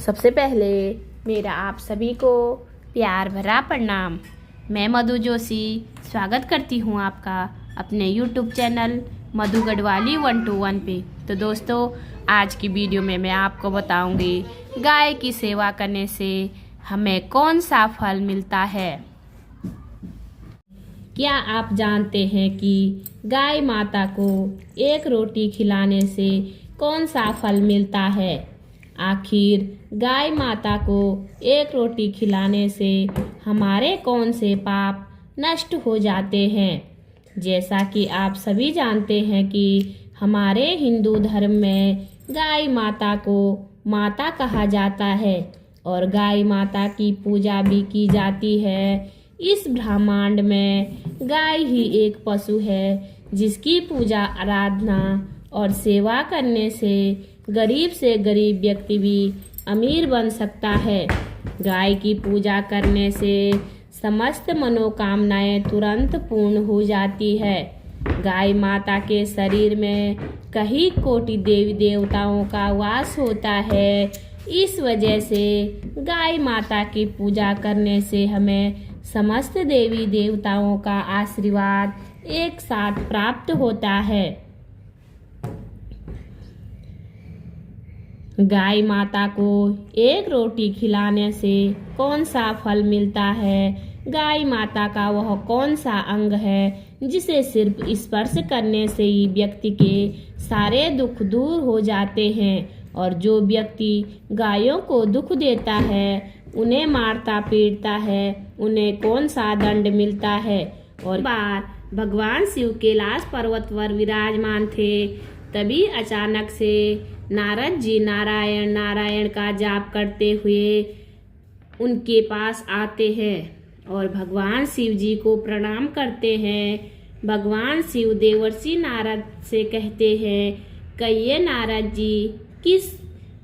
सबसे पहले मेरा आप सभी को प्यार भरा प्रणाम। मैं मधु जोशी स्वागत करती हूँ आपका अपने YouTube चैनल मधु गढ़वाली 121 पे। तो दोस्तों, आज की वीडियो में मैं आपको बताऊंगी गाय की सेवा करने से हमें कौन सा फल मिलता है। क्या आप जानते हैं कि गाय माता को एक रोटी खिलाने से कौन सा फल मिलता है? आखिर गाय माता को एक रोटी खिलाने से हमारे कौन से पाप नष्ट हो जाते हैं? जैसा कि आप सभी जानते हैं कि हमारे हिंदू धर्म में गाय माता को माता कहा जाता है और गाय माता की पूजा भी की जाती है। इस ब्रह्मांड में गाय ही एक पशु है जिसकी पूजा आराधना और सेवा करने से गरीब से गरीब व्यक्ति भी अमीर बन सकता है। गाय की पूजा करने से समस्त मनोकामनाएं तुरंत पूर्ण हो जाती है। गाय माता के शरीर में कई कोटि देवी देवताओं का वास होता है। इस वजह से गाय माता की पूजा करने से हमें समस्त देवी देवताओं का आशीर्वाद एक साथ प्राप्त होता है। गाय माता को एक रोटी खिलाने से कौन सा फल मिलता है? गाय माता का वह कौन सा अंग है जिसे सिर्फ स्पर्श करने से ही व्यक्ति के सारे दुख दूर हो जाते हैं? और जो व्यक्ति गायों को दुख देता है, उन्हें मारता पीटता है, उन्हें कौन सा दंड मिलता है? और बार भगवान शिव कैलाश पर्वत पर विराजमान थे, तभी अचानक से नारद जी नारायण नारायण का जाप करते हुए उनके पास आते हैं और भगवान शिव जी को प्रणाम करते हैं। भगवान शिव देवर्षि नारद से कहते हैं, कहिए नारद जी, किस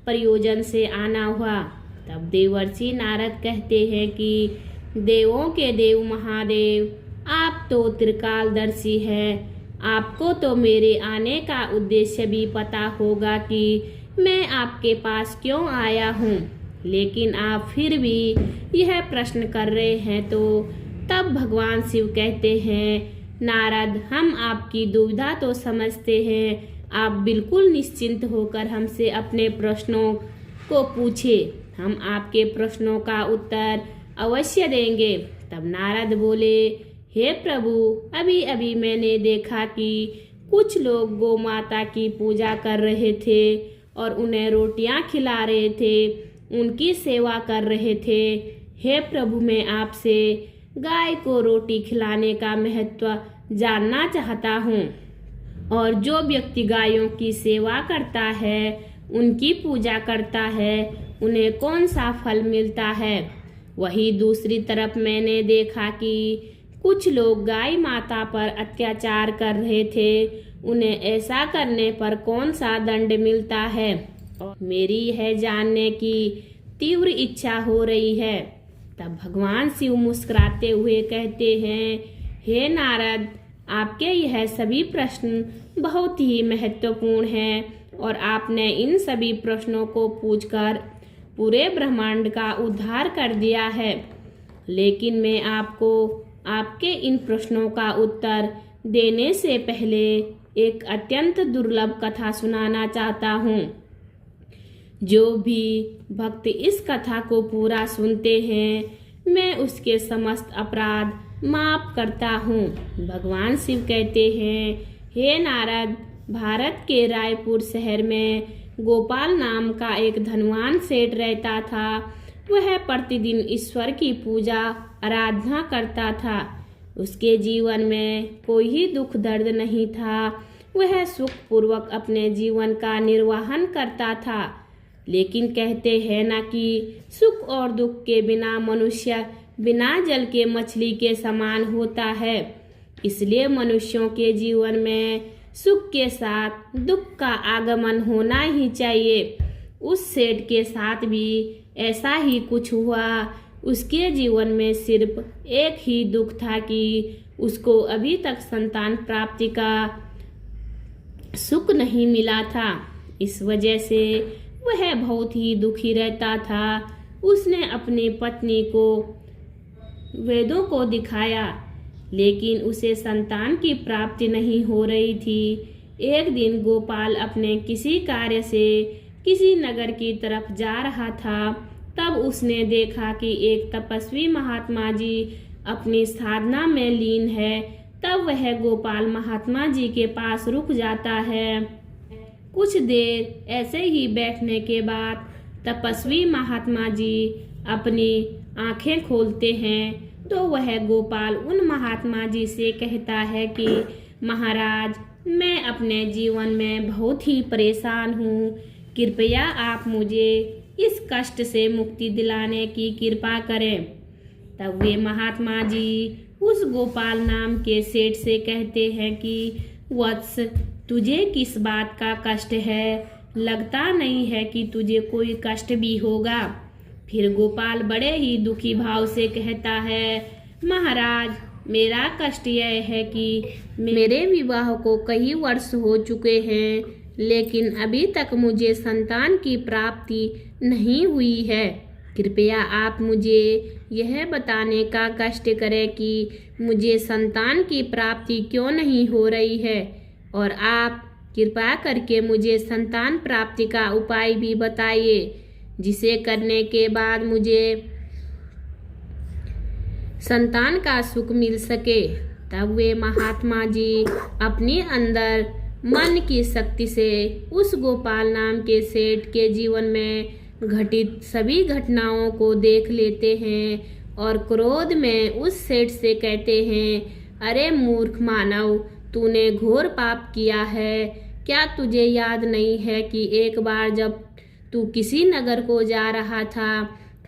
प्रयोजन से आना हुआ? तब देवर्षि नारद कहते हैं कि देवों के देव महादेव, आप तो त्रिकालदर्शी हैं। आपको तो मेरे आने का उद्देश्य भी पता होगा कि मैं आपके पास क्यों आया हूँ, लेकिन आप फिर भी यह प्रश्न कर रहे हैं। तो तब भगवान शिव कहते हैं, नारद, हम आपकी दुविधा तो समझते हैं। आप बिल्कुल निश्चिंत होकर हमसे अपने प्रश्नों को पूछे, हम आपके प्रश्नों का उत्तर अवश्य देंगे। तब नारद बोले, हे प्रभु, अभी अभी मैंने देखा कि कुछ लोग गौ माता की पूजा कर रहे थे और उन्हें रोटियां खिला रहे थे, उनकी सेवा कर रहे थे। हे प्रभु, मैं आपसे गाय को रोटी खिलाने का महत्व जानना चाहता हूँ। और जो व्यक्ति गायों की सेवा करता है, उनकी पूजा करता है, उन्हें कौन सा फल मिलता है? वही दूसरी तरफ मैंने देखा कि कुछ लोग गाय माता पर अत्याचार कर रहे थे, उन्हें ऐसा करने पर कौन सा दंड मिलता है? और मेरी यह जानने की तीव्र इच्छा हो रही है। तब भगवान शिव मुस्कुराते हुए कहते हैं, हे नारद, आपके यह सभी प्रश्न बहुत ही महत्वपूर्ण हैं और आपने इन सभी प्रश्नों को पूछकर पूरे ब्रह्मांड का उद्धार कर दिया है। लेकिन मैं आपको आपके इन प्रश्नों का उत्तर देने से पहले एक अत्यंत दुर्लभ कथा सुनाना चाहता हूँ। जो भी भक्त इस कथा को पूरा सुनते हैं, मैं उसके समस्त अपराध माफ करता हूँ। भगवान शिव कहते हैं, हे नारद, भारत के रायपुर शहर में गोपाल नाम का एक धनवान सेठ रहता था। वह प्रतिदिन ईश्वर की पूजा आराधना करता था। उसके जीवन में कोई ही दुख दर्द नहीं था। वह सुखपूर्वक अपने जीवन का निर्वाहन करता था। लेकिन कहते हैं ना कि सुख और दुख के बिना मनुष्य बिना जल के मछली के समान होता है। इसलिए मनुष्यों के जीवन में सुख के साथ दुख का आगमन होना ही चाहिए। उस सेठ के साथ भी ऐसा ही कुछ हुआ। उसके जीवन में सिर्फ एक ही दुख था कि उसको अभी तक संतान प्राप्ति का सुख नहीं मिला था। इस वजह से वह बहुत ही दुखी रहता था। उसने अपनी पत्नी को वेदों को दिखाया, लेकिन उसे संतान की प्राप्ति नहीं हो रही थी। एक दिन गोपाल अपने किसी कार्य से किसी नगर की तरफ जा रहा था। तब उसने देखा कि एक तपस्वी महात्मा जी अपनी साधना में लीन है। तब वह गोपाल महात्मा जी के पास रुक जाता है। कुछ देर ऐसे ही बैठने के बाद तपस्वी महात्मा जी अपनी आंखें खोलते हैं तो वह गोपाल उन महात्मा जी से कहता है कि महाराज, मैं अपने जीवन में बहुत ही परेशान हूँ। कृपया आप मुझे इस कष्ट से मुक्ति दिलाने की कृपा करें। तब वे महात्मा जी उस गोपाल नाम के सेठ से कहते हैं कि वत्स, तुझे किस बात का कष्ट है? लगता नहीं है कि तुझे कोई कष्ट भी होगा। फिर गोपाल बड़े ही दुखी भाव से कहता है, महाराज, मेरा कष्ट यह है कि मेरे विवाह को कई वर्ष हो चुके हैं, लेकिन अभी तक मुझे संतान की प्राप्ति नहीं हुई है। कृपया आप मुझे यह बताने का कष्ट करें कि मुझे संतान की प्राप्ति क्यों नहीं हो रही है, और आप कृपा करके मुझे संतान प्राप्ति का उपाय भी बताइए, जिसे करने के बाद मुझे संतान का सुख मिल सके। तब वे महात्मा जी अपने अंदर मन की शक्ति से उस गोपाल नाम के सेठ के जीवन में घटित सभी घटनाओं को देख लेते हैं और क्रोध में उस सेठ से कहते हैं, अरे मूर्ख मानव, तूने घोर पाप किया है। क्या तुझे याद नहीं है कि एक बार जब तू किसी नगर को जा रहा था,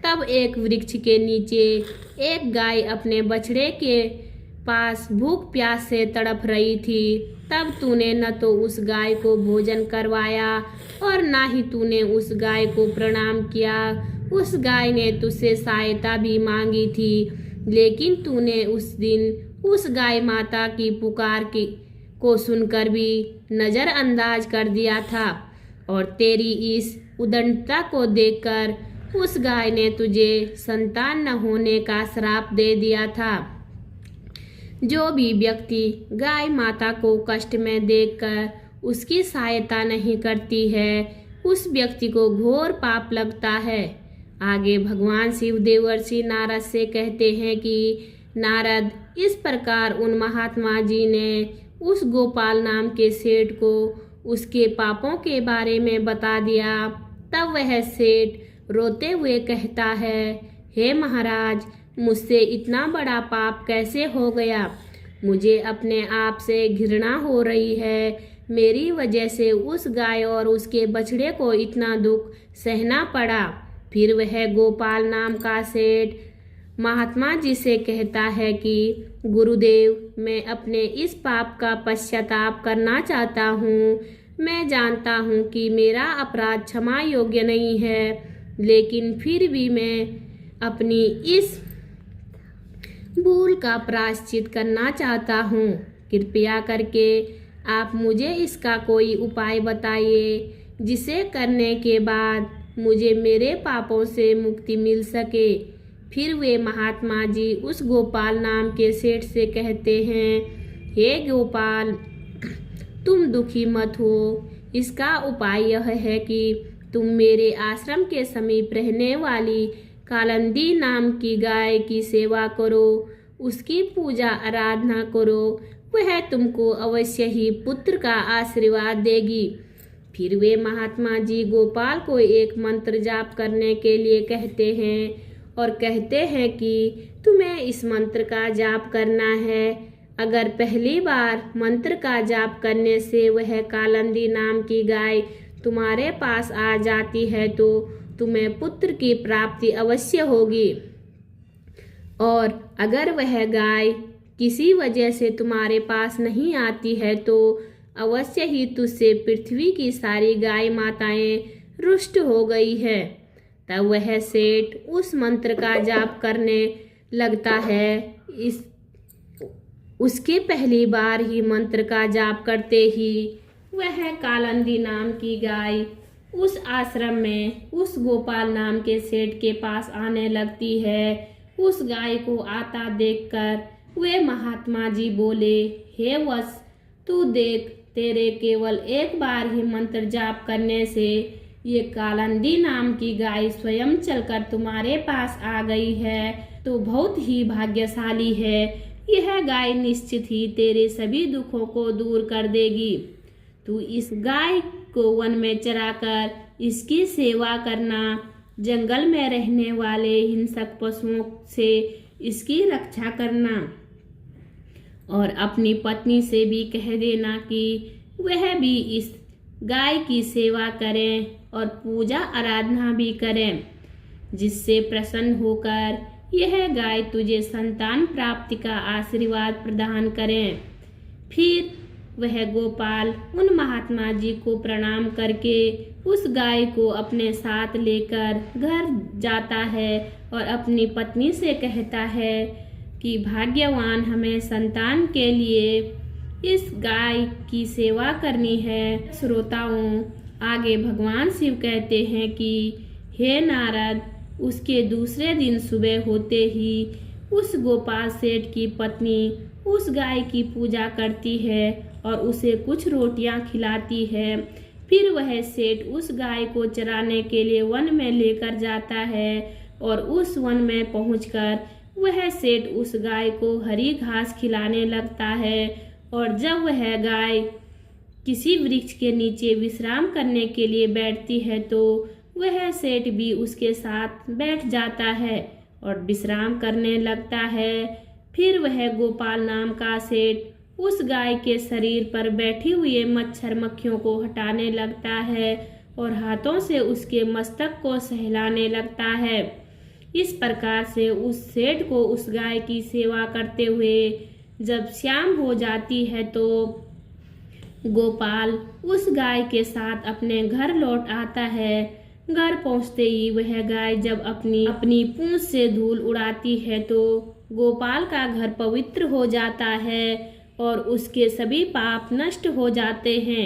तब एक वृक्ष के नीचे एक गाय अपने बछड़े के पास भूख प्यास से तड़प रही थी। तब तूने न तो उस गाय को भोजन करवाया और ना ही तूने उस गाय को प्रणाम किया। उस गाय ने तुझसे सहायता भी मांगी थी, लेकिन तूने उस दिन उस गाय माता की पुकार को सुनकर भी नज़रअंदाज कर दिया था, और तेरी इस उदंडता को देखकर उस गाय ने तुझे संतान न होने का श्राप दे दिया था। जो भी व्यक्ति गाय माता को कष्ट में देखकर उसकी सहायता नहीं करती है, उस व्यक्ति को घोर पाप लगता है। आगे भगवान शिव देवर्षि नारद से कहते हैं कि नारद, इस प्रकार उन महात्मा जी ने उस गोपाल नाम के सेठ को उसके पापों के बारे में बता दिया। तब वह सेठ रोते हुए कहता है, हे महाराज, मुझसे इतना बड़ा पाप कैसे हो गया? मुझे अपने आप से घृणा हो रही है। मेरी वजह से उस गाय और उसके बछड़े को इतना दुख सहना पड़ा। फिर वह गोपाल नाम का सेठ महात्मा जी से कहता है कि गुरुदेव, मैं अपने इस पाप का पश्चाताप करना चाहता हूँ। मैं जानता हूँ कि मेरा अपराध क्षमा योग्य नहीं है, लेकिन फिर भी मैं अपनी इस भूल का प्रायश्चित करना चाहता हूँ। कृपया करके आप मुझे इसका कोई उपाय बताइए, जिसे करने के बाद मुझे मेरे पापों से मुक्ति मिल सके। फिर वे महात्मा जी उस गोपाल नाम के सेठ से कहते हैं, हे गोपाल, तुम दुखी मत हो। इसका उपाय यह है कि तुम मेरे आश्रम के समीप रहने वाली कालंदी नाम की गाय की सेवा करो, उसकी पूजा आराधना करो। वह तुमको अवश्य ही पुत्र का आशीर्वाद देगी। फिर वे महात्मा जी गोपाल को एक मंत्र जाप करने के लिए कहते हैं और कहते हैं कि तुम्हें इस मंत्र का जाप करना है। अगर पहली बार मंत्र का जाप करने से वह कालंदी नाम की गाय तुम्हारे पास आ जाती है तो तुम्हें पुत्र की प्राप्ति अवश्य होगी, और अगर वह गाय किसी वजह से तुम्हारे पास नहीं आती है तो अवश्य ही तुझसे पृथ्वी की सारी गाय माताएं रुष्ट हो गई है। तब वह सेठ उस मंत्र का जाप करने लगता है। उसके पहली बार ही मंत्र का जाप करते ही वह कालंदी नाम की गाय उस आश्रम में उस गोपाल नाम के सेठ के पास आने लगती है। उस गाय को आता देखकर वे महात्मा जी बोले, हे वत्स, तू देख, तेरे केवल एक बार ही मंत्र जाप करने से ये कालंदी नाम की गाय स्वयं चलकर तुम्हारे पास आ गई है, तो बहुत ही भाग्यशाली है। यह गाय निश्चित ही तेरे सभी दुखों को दूर कर देगी। तू इस गाय को वन में चराकर इसकी सेवा करना, जंगल में रहने वाले हिंसक पशुओं से इसकी रक्षा करना, और अपनी पत्नी से भी कह देना कि वह भी इस गाय की सेवा करें और पूजा आराधना भी करें, जिससे प्रसन्न होकर यह गाय तुझे संतान प्राप्ति का आशीर्वाद प्रदान करें। फिर वह गोपाल उन महात्मा जी को प्रणाम करके उस गाय को अपने साथ लेकर घर जाता है और अपनी पत्नी से कहता है कि भाग्यवान हमें संतान के लिए इस गाय की सेवा करनी है। श्रोताओं, आगे भगवान शिव कहते हैं कि हे नारद, उसके दूसरे दिन सुबह होते ही उस गोपाल सेठ की पत्नी उस गाय की पूजा करती है और उसे कुछ रोटियां खिलाती है। फिर वह सेठ उस गाय को चराने के लिए वन में लेकर जाता है और उस वन में पहुंचकर वह सेठ उस गाय को हरी घास खिलाने लगता है। और जब वह गाय किसी वृक्ष के नीचे विश्राम करने के लिए बैठती है तो वह सेठ भी उसके साथ बैठ जाता है और विश्राम करने लगता है। फिर वह गोपाल नाम का सेठ उस गाय के शरीर पर बैठी हुए मच्छर मक्खियों को हटाने लगता है और हाथों से उसके मस्तक को सहलाने लगता है। इस प्रकार से उस सेठ को उस गाय की सेवा करते हुए जब शाम हो जाती है तो गोपाल उस गाय के साथ अपने घर लौट आता है। घर पहुंचते ही वह गाय जब अपनी पूंछ से धूल उड़ाती है तो गोपाल का घर पवित्र हो जाता है और उसके सभी पाप नष्ट हो जाते हैं।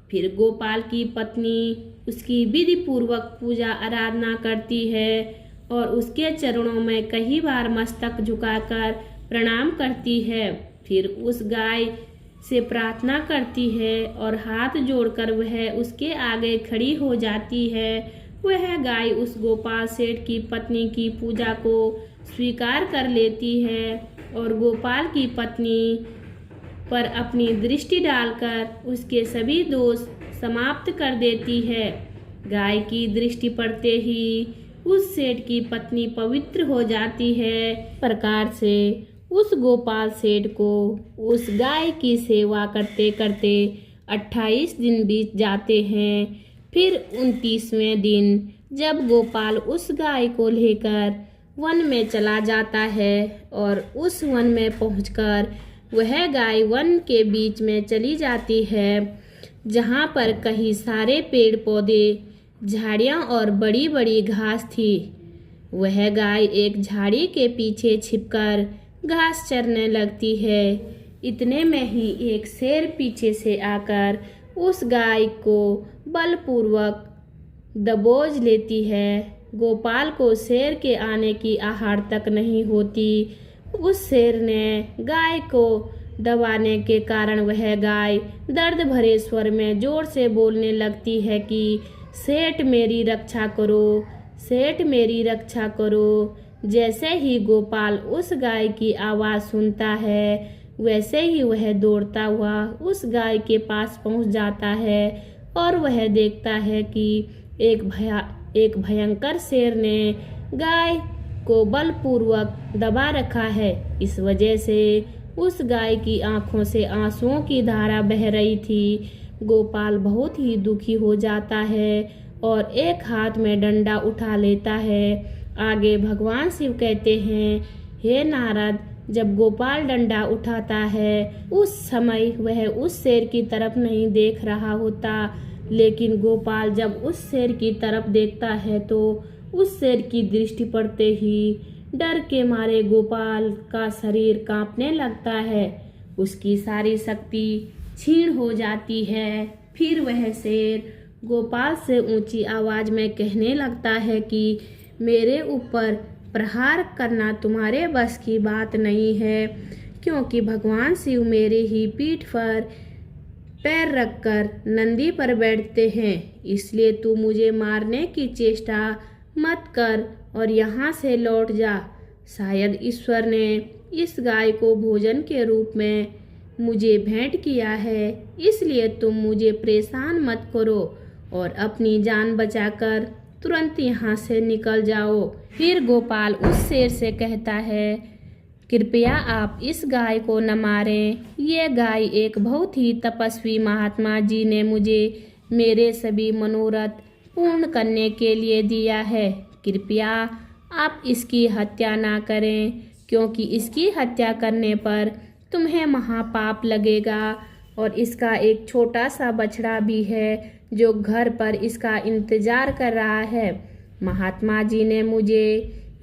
फिर गोपाल की पत्नी उसकी विधि पूर्वक पूजा आराधना करती है और उसके चरणों में कई बार मस्तक झुकाकर प्रणाम करती है। फिर उस गाय से प्रार्थना करती है और हाथ जोड़कर वह उसके आगे खड़ी हो जाती है। वह गाय उस गोपाल सेठ की पत्नी की पूजा को स्वीकार कर लेती है और गोपाल की पत्नी पर अपनी दृष्टि डालकर उसके सभी दोष समाप्त कर देती है। गाय की दृष्टि पड़ते ही उस सेठ की पत्नी पवित्र हो जाती है। प्रकार से उस गोपाल सेठ को उस गाय की सेवा करते करते 28 दिन बीत जाते हैं। फिर 29वें दिन जब गोपाल उस गाय को लेकर वन में चला जाता है और उस वन में पहुंचकर वह गाय वन के बीच में चली जाती है, जहां पर कई सारे पेड़ पौधे, झाड़ियां और बड़ी बड़ी घास थी। वह गाय एक झाड़ी के पीछे छिपकर घास चरने लगती है। इतने में ही एक शेर पीछे से आकर उस गाय को बलपूर्वक दबोच लेती है। गोपाल को शेर के आने की आहट तक नहीं होती। उस शेर ने गाय को दबाने के कारण वह गाय दर्द भरे स्वर में जोर से बोलने लगती है कि सेठ मेरी रक्षा करो, सेठ मेरी रक्षा करो। जैसे ही गोपाल उस गाय की आवाज़ सुनता है वैसे ही वह दौड़ता हुआ उस गाय के पास पहुंच जाता है और वह देखता है कि एक भयंकर शेर ने गाय को बलपूर्वक दबा रखा है। इस वजह से उस गाय की आंखों से आंसुओं की धारा बह रही थी। गोपाल बहुत ही दुखी हो जाता है और एक हाथ में डंडा उठा लेता है। आगे भगवान शिव कहते हैं, हे नारद, जब गोपाल डंडा उठाता है उस समय वह उस शेर की तरफ नहीं देख रहा होता, लेकिन गोपाल जब उस शेर की तरफ देखता है तो उस शेर की दृष्टि पड़ते ही डर के मारे गोपाल का शरीर कांपने लगता है। उसकी सारी शक्ति क्षीण हो जाती है। फिर वह शेर गोपाल से ऊंची आवाज में कहने लगता है कि मेरे ऊपर प्रहार करना तुम्हारे बस की बात नहीं है, क्योंकि भगवान शिव मेरे ही पीठ पर पैर रखकर नंदी पर बैठते हैं। इसलिए तू मुझे मारने की चेष्टा मत कर और यहाँ से लौट जा। शायद ईश्वर ने इस गाय को भोजन के रूप में मुझे भेंट किया है, इसलिए तुम मुझे परेशान मत करो और अपनी जान बचाकर तुरंत यहाँ से निकल जाओ। फिर गोपाल उस शेर से कहता है, कृपया आप इस गाय को न मारें। ये गाय एक बहुत ही तपस्वी महात्मा जी ने मुझे मेरे सभी मनोरथ पूर्ण करने के लिए दिया है। कृपया आप इसकी हत्या ना करें, क्योंकि इसकी हत्या करने पर तुम्हें महापाप लगेगा और इसका एक छोटा सा बछड़ा भी है जो घर पर इसका इंतजार कर रहा है। महात्मा जी ने मुझे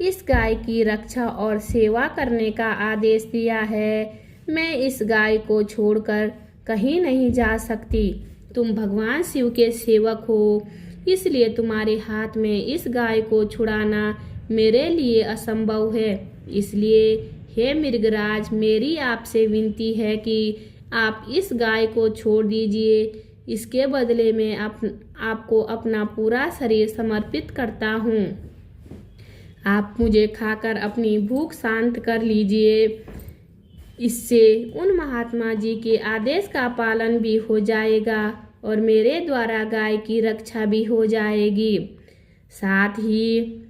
इस गाय की रक्षा और सेवा करने का आदेश दिया है। मैं इस गाय को छोड़कर कहीं नहीं जा सकती। तुम भगवान शिव के सेवक हो, इसलिए तुम्हारे हाथ में इस गाय को छुड़ाना मेरे लिए असंभव है। इसलिए हे मृगराज, मेरी आपसे विनती है कि आप इस गाय को छोड़ दीजिए। इसके बदले में आपको अपना पूरा शरीर समर्पित करता हूँ। आप मुझे खाकर अपनी भूख शांत कर लीजिए। इससे उन महात्मा जी के आदेश का पालन भी हो जाएगा और मेरे द्वारा गाय की रक्षा भी हो जाएगी। साथ ही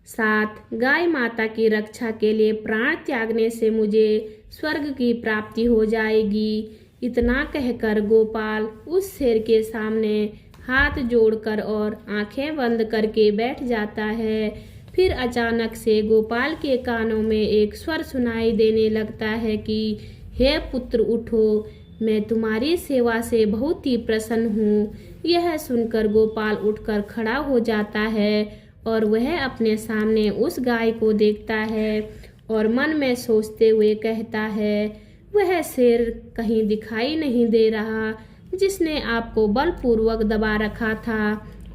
साथ गाय माता की रक्षा के लिए प्राण त्यागने से मुझे स्वर्ग की प्राप्ति हो जाएगी। इतना कहकर गोपाल उस शेर के सामने हाथ जोड़कर और आंखें बंद करके बैठ जाता है। फिर अचानक से गोपाल के कानों में एक स्वर सुनाई देने लगता है कि हे पुत्र उठो, मैं तुम्हारी सेवा से बहुत ही प्रसन्न हूँ। यह सुनकर गोपाल उठकर खड़ा हो जाता है और वह अपने सामने उस गाय को देखता है और मन में सोचते हुए कहता है, वह शेर कहीं दिखाई नहीं दे रहा जिसने आपको बलपूर्वक दबा रखा था।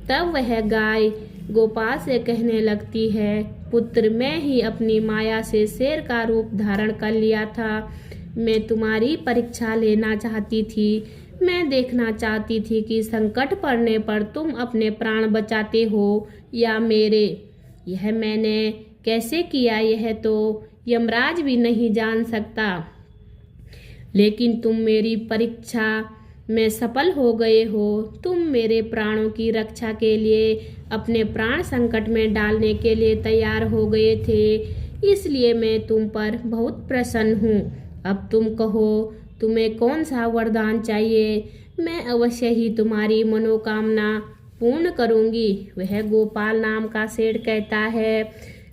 तब वह गाय गोपाल से कहने लगती है, पुत्र, मैं ही अपनी माया से शेर का रूप धारण कर लिया था। मैं तुम्हारी परीक्षा लेना चाहती थी। मैं देखना चाहती थी कि संकट पड़ने पर तुम अपने प्राण बचाते हो या मेरे। यह मैंने कैसे किया, यह तो यमराज भी नहीं जान सकता। लेकिन तुम मेरी परीक्षा में सफल हो गए हो। तुम मेरे प्राणों की रक्षा के लिए अपने प्राण संकट में डालने के लिए तैयार हो गए थे, इसलिए मैं तुम पर बहुत प्रसन्न हूँ। अब तुम कहो, तुम्हें कौन सा वरदान चाहिए? मैं अवश्य ही तुम्हारी मनोकामना पूर्ण करूँगी। वह गोपाल नाम का सेठ कहता है,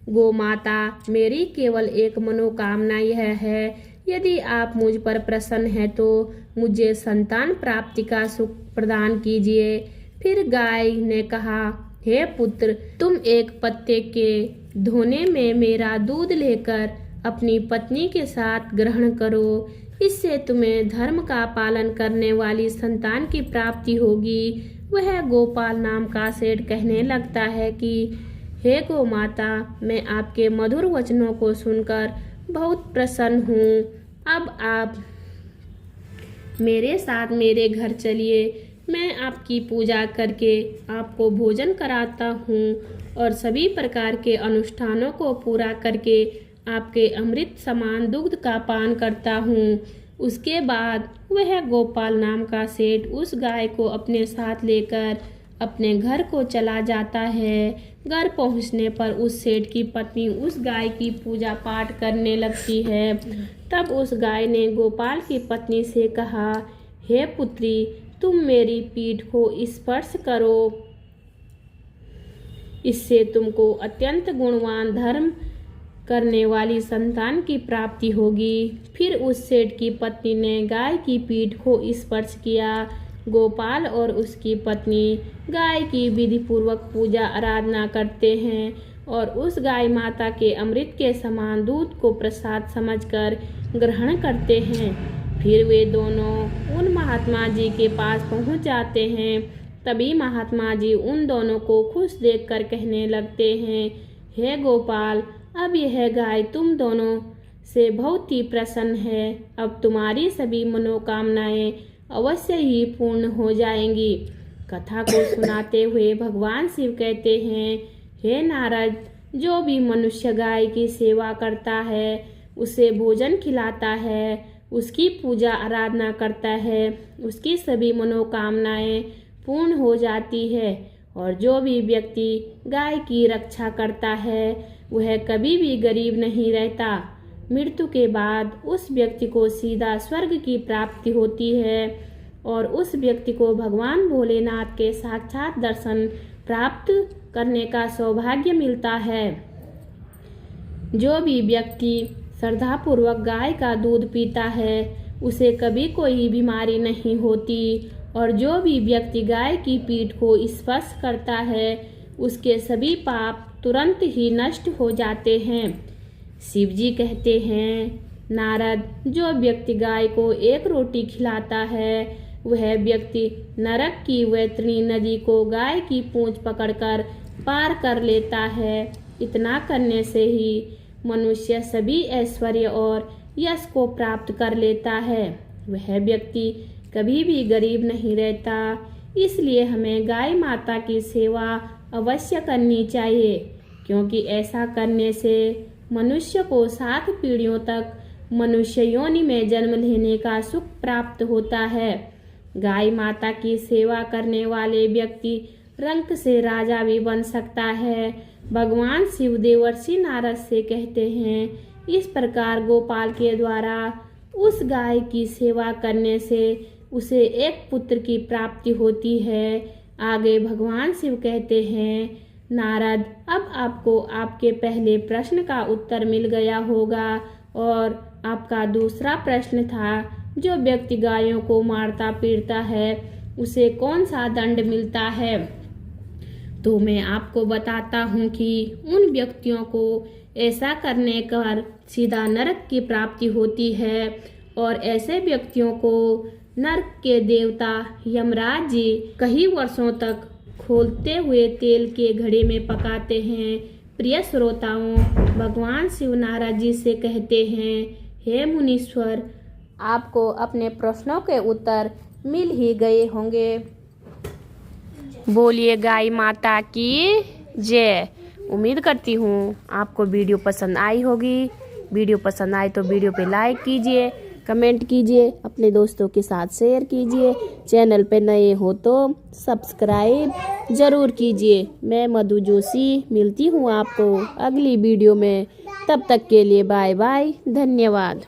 गो माता, मेरी केवल एक मनोकामना यह है, यदि आप मुझ पर प्रसन्न हैं तो मुझे संतान प्राप्ति का सुख प्रदान कीजिए। फिर गाय ने कहा, हे पुत्र, तुम एक पत्ते के धोने में मेरा दूध लेकर अपनी पत्नी के साथ ग्रहण करो। इससे तुम्हें धर्म का पालन करने वाली संतान की प्राप्ति होगी। वह गोपाल नाम का सेठ कहने लगता है कि हे गो माता, मैं आपके मधुर वचनों को सुनकर बहुत प्रसन्न हूँ। अब आप मेरे साथ मेरे घर चलिए। मैं आपकी पूजा करके आपको भोजन कराता हूँ और सभी प्रकार के अनुष्ठानों को पूरा करके आपके अमृत समान दुग्ध का पान करता हूँ। उसके बाद वह गोपाल नाम का सेठ उस गाय को अपने साथ लेकर अपने घर को चला जाता है। घर पहुंचने पर उस सेठ की पत्नी उस गाय की पूजा पाठ करने लगती है। तब उस गाय ने गोपाल की पत्नी से कहा, हे पुत्री, तुम मेरी पीठ को स्पर्श करो। इससे तुमको अत्यंत गुणवान धर्म करने वाली संतान की प्राप्ति होगी। फिर उस सेठ की पत्नी ने गाय की पीठ को स्पर्श किया। गोपाल और उसकी पत्नी गाय की विधि पूर्वक पूजा आराधना करते हैं और उस गाय माता के अमृत के समान दूध को प्रसाद समझकर ग्रहण करते हैं। फिर वे दोनों उन महात्मा जी के पास पहुंच जाते हैं तभी महात्मा जी उन दोनों को खुश देखकर कहने लगते हैं, हे गोपाल, अब यह गाय तुम दोनों से बहुत ही प्रसन्न है। अब तुम्हारी सभी मनोकामनाएं अवश्य ही पूर्ण हो जाएंगी। कथा को सुनाते हुए भगवान शिव कहते हैं, हे नारद, जो भी मनुष्य गाय की सेवा करता है, उसे भोजन खिलाता है, उसकी पूजा आराधना करता है, उसकी सभी मनोकामनाएं पूर्ण हो जाती है। और जो भी व्यक्ति गाय की रक्षा करता है, वह कभी भी गरीब नहीं रहता। मृत्यु के बाद उस व्यक्ति को सीधा स्वर्ग की प्राप्ति होती है और उस व्यक्ति को भगवान भोलेनाथ के साक्षात दर्शन प्राप्त करने का सौभाग्य मिलता है। जो भी व्यक्ति श्रद्धापूर्वक गाय का दूध पीता है, उसे कभी कोई बीमारी नहीं होती। और जो भी व्यक्ति गाय की पीठ को स्पर्श करता है, उसके सभी पाप तुरंत ही नष्ट हो जाते हैं। शिव जी कहते हैं, नारद, जो व्यक्ति गाय को एक रोटी खिलाता है, वह व्यक्ति नरक की वैतरणी नदी को गाय की पूंछ पकड़कर पार कर लेता है। इतना करने से ही मनुष्य सभी ऐश्वर्य और यश को प्राप्त कर लेता है। वह व्यक्ति कभी भी गरीब नहीं रहता। इसलिए हमें गाय माता की सेवा अवश्य करनी चाहिए, क्योंकि ऐसा करने से मनुष्य को 7 पीढ़ियों तक मनुष्य योनि में जन्म लेने का सुख प्राप्त होता है। गाय माता की सेवा करने वाले व्यक्ति रंक से राजा भी बन सकता है। भगवान शिव देवर्षि नारद से कहते हैं, इस प्रकार गोपाल के द्वारा उस गाय की सेवा करने से उसे एक पुत्र की प्राप्ति होती है। आगे भगवान शिव कहते हैं, नारद, अब आपको आपके पहले प्रश्न का उत्तर मिल गया होगा। और आपका दूसरा प्रश्न था, जो व्यक्ति गायों को मारता पीटता है, उसे कौन सा दंड मिलता है। तो मैं आपको बताता हूँ कि उन व्यक्तियों को ऐसा करने पर सीधा नरक की प्राप्ति होती है। और ऐसे व्यक्तियों को नरक के देवता यमराज जी कई वर्षों तक खोलते हुए तेल के घड़े में पकाते हैं। प्रिय श्रोताओं, भगवान शिव नारद जी से कहते हैं, हे मुनीश्वर, आपको अपने प्रश्नों के उत्तर मिल ही गए होंगे। बोलिए गाय माता की जय। उम्मीद करती हूँ आपको वीडियो पसंद आई होगी। वीडियो पसंद आए तो वीडियो पे लाइक कीजिए, कमेंट कीजिए, अपने दोस्तों के साथ शेयर कीजिए। चैनल पे नए हो तो सब्सक्राइब ज़रूर कीजिए। मैं मधु जोशी मिलती हूँ आपको अगली वीडियो में। तब तक के लिए बाय बाय, धन्यवाद।